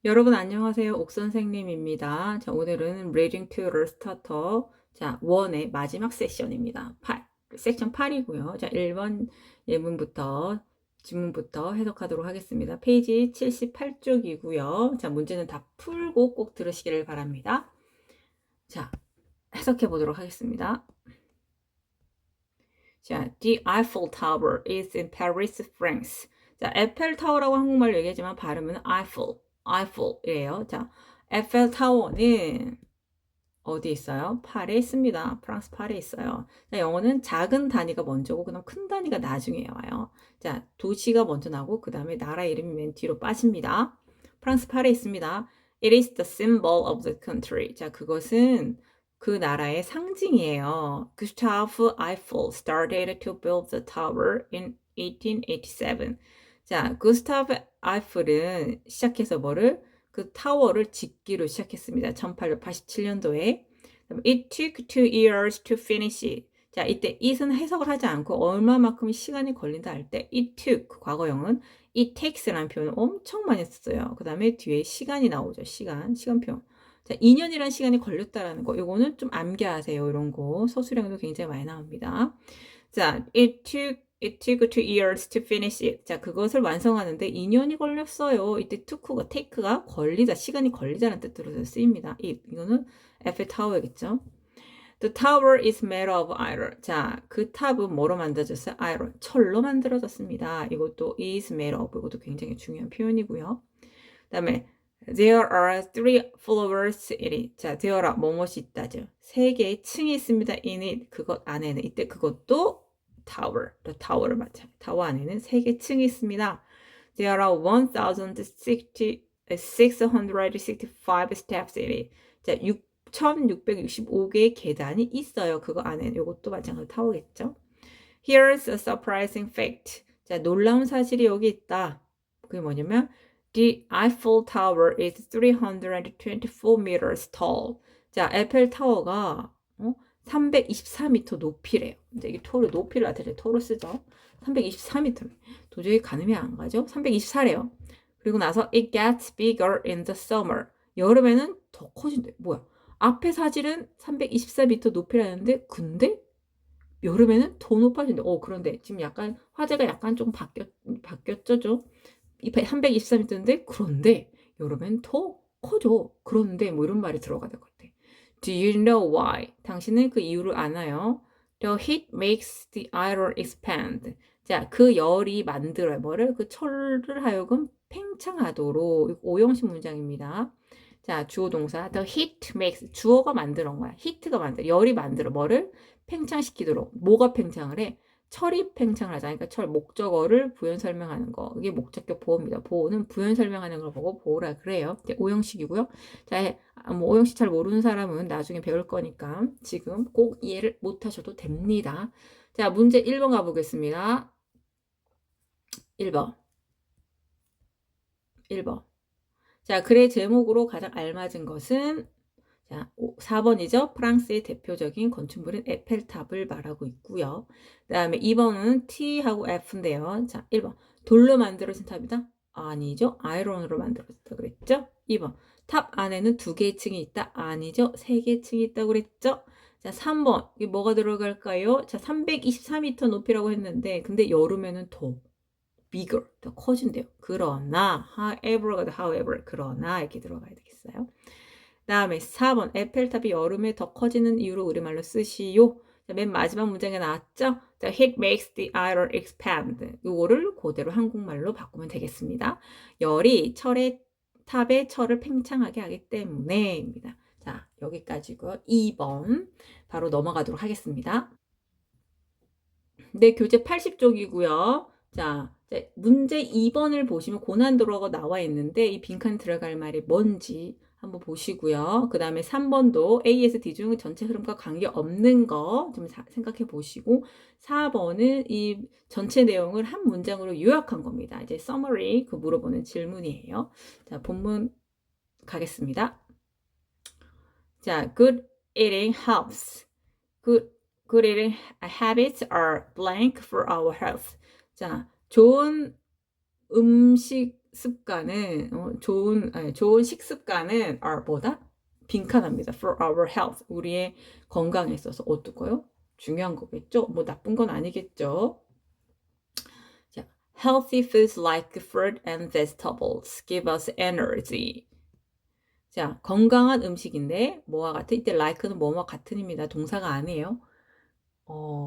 여러분 안녕하세요. 옥선생님입니다. 자, 오늘은 Reading Tutor Starter 자, 1의 마지막 세션입니다. 8, 섹션 8이고요. 자, 1번 예문부터 지문부터 해석하도록 하겠습니다. 페이지 78쪽이고요. 자, 문제는 다 풀고 꼭 들으시기를 바랍니다. 자, 해석해 보도록 하겠습니다. 자, The Eiffel Tower is in Paris, France. 자, 에펠타워라고 한국말로 얘기하지만 발음은 Eiffel이에요. 자, 에펠 타워는 어디에 있어요? 파리에 있습니다. 프랑스 파리에 있어요. 자, 영어는 작은 단위가 먼저고 그다음 큰 단위가 나중에 와요. 자, 도시가 먼저 나고 그 다음에 나라 이름이 맨 뒤로 빠집니다. 프랑스 파리에 있습니다. It is the symbol of the country. 자, 그것은 그 나라의 상징이에요. Gustave Eiffel started to build the tower in 1887. 자, 구스타브 아이플은 시작해서 뭐를? 그 타워를 짓기로 시작했습니다. 1887년도에. It took 2 years to finish it. 자, 이때 it은 해석을 하지 않고 얼마만큼 시간이 걸린다 할 때 it took, 과거형은 it takes라는 표현을 엄청 많이 썼어요. 그 다음에 뒤에 시간이 나오죠. 시간표. 자, 2년이라는 시간이 걸렸다라는 거. 이거는 좀 암기하세요. 이런 거. 서술형도 굉장히 많이 나옵니다. 자, it took 2 years to finish it. 자, 그것을 완성하는데 2년이 걸렸어요. 이때 took가 take가 걸리다, 시간이 걸리다는 뜻으로 쓰입니다. 이거는 에펠 타워겠죠. The tower is made of iron. 자, 그 탑은 뭐로 만들어졌어요? iron. 철로 만들어졌습니다. 이것도 is made of. 이것도 굉장히 중요한 표현이고요. 그 다음에 There are 3 floors in it. 자, there are 뭐뭇이 있다죠. 3개의 층이 있습니다. in it. 그것 안에는. 이때 그것도 tower. 타워를 맞춰요. 타워 안에는 3개 층이 있습니다. There are 1,665 steps in it. 자, 6,665개의 계단이 있어요. 그거 안에는. 이것도 마찬가지로 타워겠죠. Here's a surprising fact. 자, 놀라운 사실이 여기 있다. 그게 뭐냐면 The Eiffel Tower is 324 meters tall. 자, 에펠 타워가 324m 높이래요. 이제 이게 토를 높이를 나타낼 토로 쓰죠. 324m. 도저히 가늠이 안 가죠? 324래요. 그리고 나서 it gets bigger in the summer. 여름에는 더 커진대. 뭐야? 앞에 사실은 324m 높이라는데 근데 여름에는 더 높아진대. 그런데 지금 약간 화제가 약간 좀 바뀌었죠? 324m인데 그런데 여름엔 더 커져. 그런데 뭐 이런 말이 들어가야 될 것 같아. Do you know why? 당신은 그 이유를 아나요? The heat makes the iron expand. 자, 그 열이 만들어요. 뭐를? 그 철을 하여금 팽창하도록. 오형식 문장입니다. 자, 주어 동사. The heat makes. 주어가 만들어 거야. heat가 만들어. 열이 만들어. 뭐를? 팽창시키도록. 뭐가 팽창을 해? 철이 팽창을 하잖아요. 그러니까 철 목적어를 부연 설명하는 거. 이게 목적격 보호입니다. 보호는 부연 설명하는 걸 보고 보호라 그래요. 오형식이고요. 자, 뭐 오형식 잘 모르는 사람은 나중에 배울 거니까 지금 꼭 이해를 못 하셔도 됩니다. 자, 문제 1번 가보겠습니다. 1번. 자, 글의 제목으로 가장 알맞은 것은 자, 4번이죠. 프랑스의 대표적인 건축물인 에펠탑을 말하고 있고요. 그 다음에 2번은 T하고 F인데요. 자, 1번. 돌로 만들어진 탑이다? 아니죠. 아이론으로 만들어졌다 그랬죠. 2번. 탑 안에는 2개의 층이 있다? 아니죠. 3개의 층이 있다고 그랬죠. 자, 3번. 이게 뭐가 들어갈까요? 자, 324m 높이라고 했는데 근데 여름에는 더 bigger, 더 커진대요. 그러나 그러나 이렇게 들어가야 되겠어요. 다음에 4번 에펠탑이 여름에 더 커지는 이유로 우리말로 쓰시오. 자, 맨 마지막 문장에 나왔죠? 자, heat makes the iron expand. 이거를 그대로 한국말로 바꾸면 되겠습니다. 열이 탑의 철을 팽창하게 하기 때문에입니다. 자, 여기까지고요. 2번 바로 넘어가도록 하겠습니다. 네, 교재 80쪽이고요. 자, 문제 2번을 보시면 고난도로가 나와 있는데 이 빈칸 들어갈 말이 뭔지 한번 보시고요. 그 다음에 3번도 AS, D 중 전체 흐름과 관계없는 거 좀 생각해 보시고 4번은 이 전체 내용을 한 문장으로 요약한 겁니다. 이제 summary 그 물어보는 질문이에요. 자, 본문 가겠습니다. 자, good eating helps. Good eating habits are blank for our health. 자, 좋은 음식 습관은 좋은 식습관은 are 뭐다? 빈칸합니다. For our health. 우리의 건강에 있어서 어떨까요? 중요한 거겠죠? 뭐 나쁜 건 아니겠죠? 자, healthy foods like fruit and vegetables give us energy. 자, 건강한 음식인데 뭐와 같은? 이때 like는 뭐와 같은입니다. 동사가 아니에요.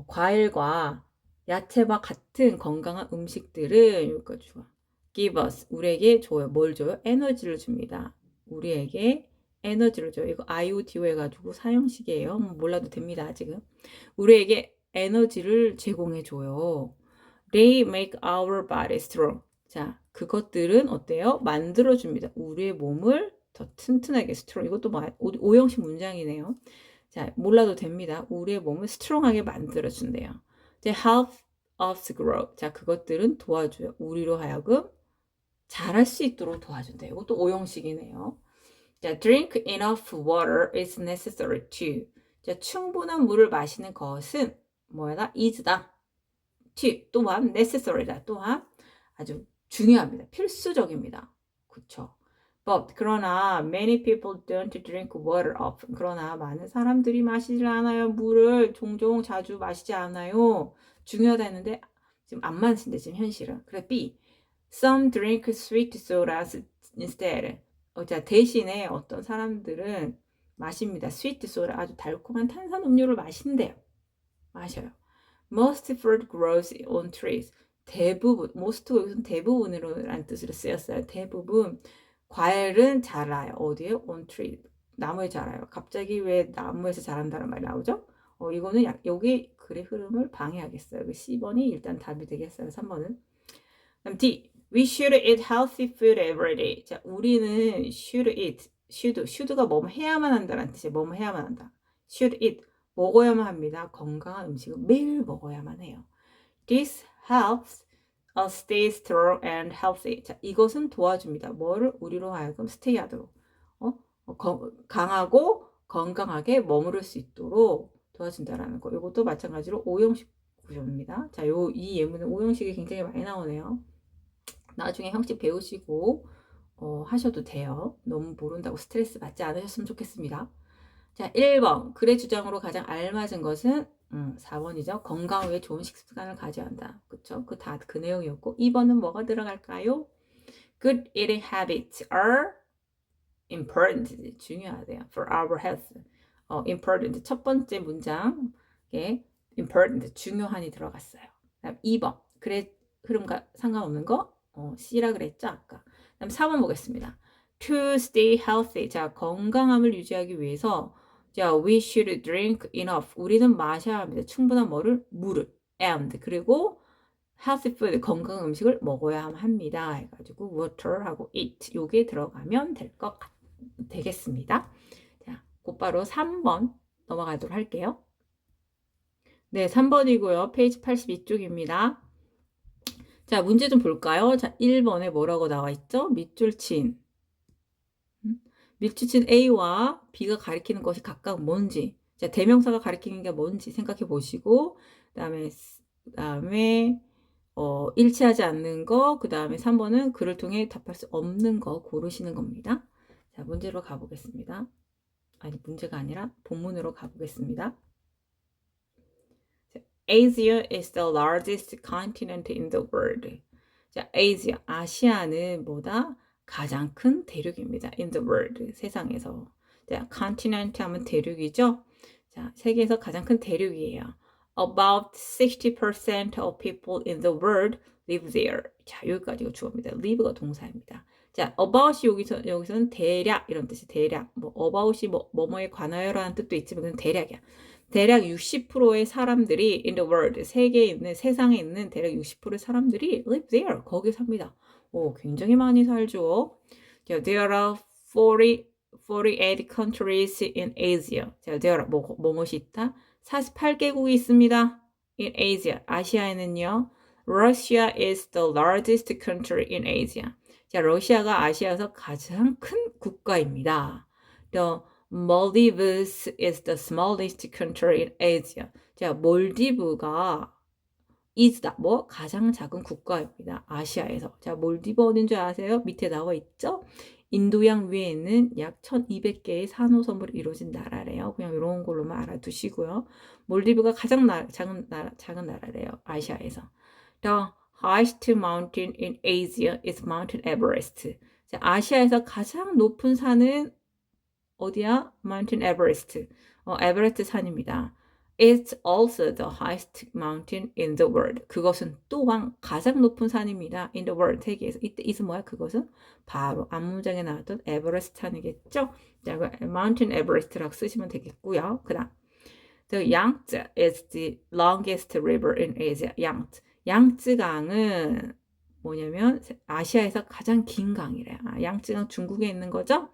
과일과 야채와 같은 건강한 음식들은 여기까지 좋아. give us 우리에게 줘요. 뭘 줘요? 에너지를 줍니다. 우리에게 에너지를 줘요. 이거 IoTO 해가지고 사형식이에요. 몰라도 됩니다. 아직은. 우리에게 에너지를 제공해 줘요. They make our body strong. 자, 그것들은 어때요? 만들어 줍니다. 우리의 몸을 더 튼튼하게 strong. 이것도 오형식 문장이네요. 자, 몰라도 됩니다. 우리의 몸을 스트롱하게 만들어준대요. 이제 help us grow. 자, 그것들은 도와줘요. 우리로 하여금 잘할 수 있도록 도와준대요. 이것도 오형식이네요. 자, drink enough water is necessary to. 자, 충분한 물을 마시는 것은 뭐다? is다. to. 또한 necessary다. 또한 아주 중요합니다. 필수적입니다. 그쵸? But 그러나 many people don't drink water often. 그러나 많은 사람들이 마시질 않아요. 물을 종종 자주 마시지 않아요. 중요하다 했는데 지금 안 마신대 지금 현실은. 그래 B. Some drink sweet sodas instead. 자 대신에 어떤 사람들은 마십니다. sweet soda 아주 달콤한 탄산 음료를 마신대요. 마셔요. Most fruit grows on trees. 대부분, most 여기서는 대부분이라는 뜻으로 쓰였어요. 대부분 과일은 자라요. 어디에? On tree. 나무에 자라요. 갑자기 왜 나무에서 자란다는 말이 나오죠? 이거는 여기 글의 흐름을 방해하겠어요. C번이 일단 답이 되겠어요. 3번은. 그다음 D. We should eat healthy food every day. 자, 우리는 should eat. should가 뭐뭐 해야만 한다는 뜻이에요. 뭐뭐 해야만 한다. should eat. 먹어야만 합니다. 건강한 음식을 매일 먹어야만 해요. This helps us stay strong and healthy. 자, 이것은 도와줍니다. 뭐를 우리로 하여금 stay 하도록. 강하고 건강하게 머무를 수 있도록 도와준다라는 거. 이것도 마찬가지로 오형식 구조입니다. 자, 이 예문은 오형식이 굉장히 많이 나오네요. 나중에 형식 배우시고 하셔도 돼요. 너무 모른다고 스트레스 받지 않으셨으면 좋겠습니다. 자, 1번. 글의 주장으로 가장 알맞은 것은 4번이죠. 건강 위해 좋은 식습관을 가져야 한다. 그쵸? 그 내용이었고 2번은 뭐가 들어갈까요? Good eating habits are important. 중요하대요. For our health. important. 첫 번째 문장에 important. 중요한이 들어갔어요. 그다음 2번. 글의 흐름과 상관없는 거 C라 그랬죠? 아까. 그다음 4번 보겠습니다. To stay healthy. 자, 건강함을 유지하기 위해서 자, we should drink enough. 우리는 마셔야 합니다. 충분한 물을. And 그리고 healthy food, 건강 음식을 먹어야 합니다. 해가지고 water하고 eat 요게 들어가면 되겠습니다. 자, 곧바로 3번 넘어가도록 할게요. 네, 3번이고요. 페이지 82쪽입니다. 자, 문제 좀 볼까요? 자, 1번에 뭐라고 나와 있죠? 밑줄 친. 밑줄 친 A와 B가 가리키는 것이 각각 뭔지. 자, 대명사가 가리키는 게 뭔지 생각해 보시고, 그다음에 일치하지 않는 거, 그 다음에 3번은 글을 통해 답할 수 없는 거 고르시는 겁니다. 자, 문제로 가보겠습니다. 아니, 문제가 아니라 본문으로 가보겠습니다. Asia is the largest continent in the world. 자, Asia, 아시아는 뭐다? 가장 큰 대륙입니다. In the world, 세상에서. 자, continent 하면 대륙이죠? 자, 세계에서 가장 큰 대륙이에요. About 60% of people in the world live there. 자, 여기까지가 주어입니다. live가 동사입니다. 자, about이 여기서는 대략 이런 뜻이 대략. about이 뭐뭐에 관하여라는 뜻도 있지만 그건 대략이야. 대략 60%의 사람들이 in the world, 세상에 있는 대략 60%의 사람들이 live there. 거기 삽니다. 굉장히 많이 살죠. 자, there are 48 countries in Asia. 자, there are 뭐뭇이 있다? 48개국이 있습니다. In Asia. 아시아에는요. Russia is the largest country in Asia. 자, 러시아가 아시아에서 가장 큰 국가입니다. The Maldives is the smallest country in Asia. 자, 몰디브가 is다. 뭐 가장 작은 국가입니다. 아시아에서. 자, 몰디브 어딘 줄 아세요? 밑에 나와 있죠? 인도양 위에 있는 약 1200개의 산호섬으로 이루어진 나라래요. 그냥 이런 걸로만 알아두시고요. 몰디브가 가장 작은 나라래요. 아시아에서. The highest mountain in Asia is Mount Everest. 자, 아시아에서 가장 높은 산은 어디야? Mountain Everest. 에베레스트 산입니다. It's also the highest mountain in the world. 그것은 또한 가장 높은 산입니다. In the world, 세계에서. 이때 is 뭐야? 그것은 바로 앞문장에 나왔던 에베레스트 산이겠죠? 자, Mountain Everest라고 쓰시면 되겠고요. 그 다음. The Yangtze is the longest river in Asia. 양쯔강은 뭐냐면 아시아에서 가장 긴 강이래요. 양쯔강 중국에 있는 거죠?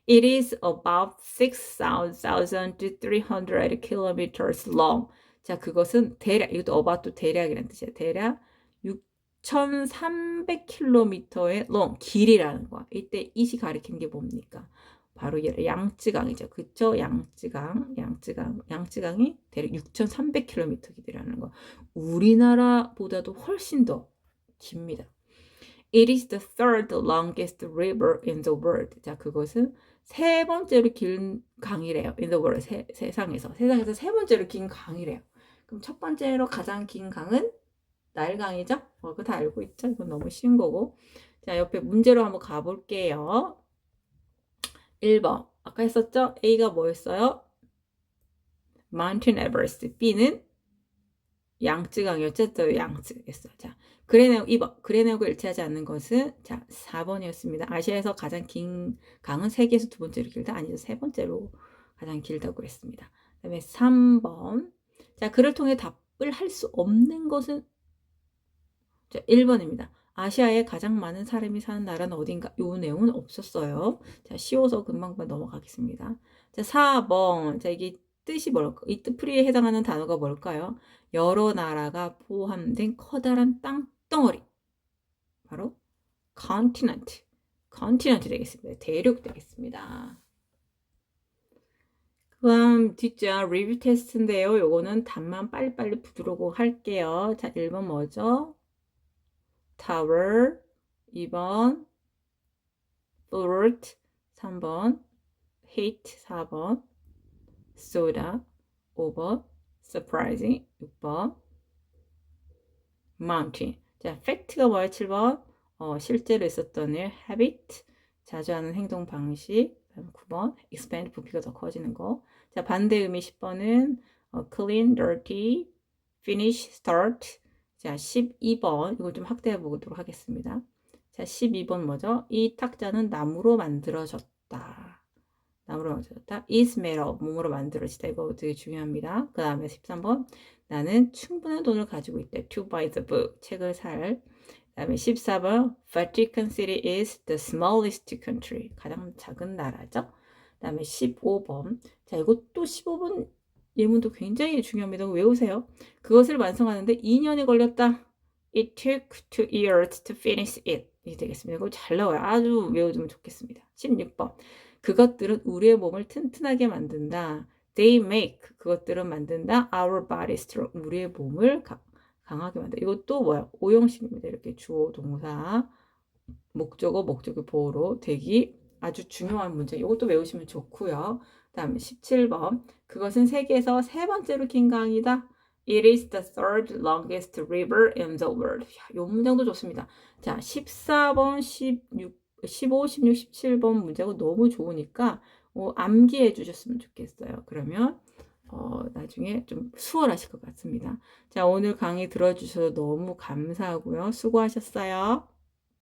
It is about 6,300 kilometers long. 자, 그것은 대략, 이것도 about도 대략이라는 뜻이에요. 대략 6,300km의 long, 길이라는 거야. 이때 이시 가리키는 게 뭡니까? 바로 양쯔강이죠. 그쵸? 양쯔강이 대략 6,300km 길이라는 거. 우리나라보다도 훨씬 더 깁니다. It is the third longest river in the world. 자, 그것은 세 번째로 긴 강이래요. In the world. 세상에서 세 번째로 긴 강이래요. 그럼 첫 번째로 가장 긴 강은 나일강이죠? 그거 다 알고 있죠? 이건 너무 쉬운 거고. 자, 옆에 문제로 한번 가볼게요. 1번. 아까 했었죠? A가 뭐였어요? Mountain Everest. B는 양쯔강이었죠? 또 양쯔였어요. 자, 그레네오 2번. 그레네오가 일치하지 않는 것은 자, 4번이었습니다. 아시아에서 가장 긴 강은 세계에서 두 번째로 길다. 아니죠. 세 번째로 가장 길다고 했습니다. 그다음에 3번. 자, 그를 통해 답을 할 수 없는 것은 자, 1번입니다. 아시아에 가장 많은 사람이 사는 나라는 어딘가? 요 내용은 없었어요. 자, 쉬워서 금방 넘어가겠습니다. 자, 4번. 자, 이게 뜻이 뭘까? 이 뜻풀이에 해당하는 단어가 뭘까요? 여러 나라가 포함된 커다란 땅덩어리. 바로 continent. continent 되겠습니다. 대륙 되겠습니다. 그다음 뒷장 리뷰 테스트인데요. 요거는 답만 빨리빨리 부르고 할게요. 자, 1번 뭐죠? tower. 2번 fruit. 3번 heat. 4번 soda. 5번 surprising. 6번 mountain. 자, 팩트가 뭐야? 7번 실제로 있었던 일 habit. 자주 하는 행동 방식. 9번 expand. 부피가 더 커지는 거. 자, 반대 의미 10번은 clean, dirty, finish, start. 자, 12번 이걸 좀 확대해 보도록 하겠습니다. 자, 12번 뭐죠? 이 탁자는 나무로 만들어졌다. 나무로 만들어졌다. is made of. 몸으로 만들어지다. 이거 되게 중요합니다. 그 다음에 13번 나는 충분한 돈을 가지고 있대. to buy the book. 책을 살. 그 다음에 14번 Vatican City is the smallest country. 가장 작은 나라죠. 그 다음에 15번 자, 이것도 15번 예문도 굉장히 중요합니다. 외우세요. 그것을 완성하는데 2년이 걸렸다. It took 2 years to finish it. 이게 되겠습니다. 이거 잘 나와요. 아주 외워두면 좋겠습니다. 16번 그것들은 우리의 몸을 튼튼하게 만든다. They make. 그것들은 만든다. Our body strong. 우리의 몸을 강하게 만든다. 이것도 뭐야? 오형식입니다. 이렇게 주어, 동사, 목적어, 목적의 보어로 되기 아주 중요한 문제. 이것도 외우시면 좋고요. 그 다음에 17번 그것은 세계에서 세 번째로 긴 강이다. It is the third longest river in the world. 이 문장도 좋습니다. 자, 14번, 15, 16, 17번 문제가 너무 좋으니까 암기해 주셨으면 좋겠어요. 그러면 나중에 좀 수월하실 것 같습니다. 자, 오늘 강의 들어주셔서 너무 감사하고요. 수고하셨어요.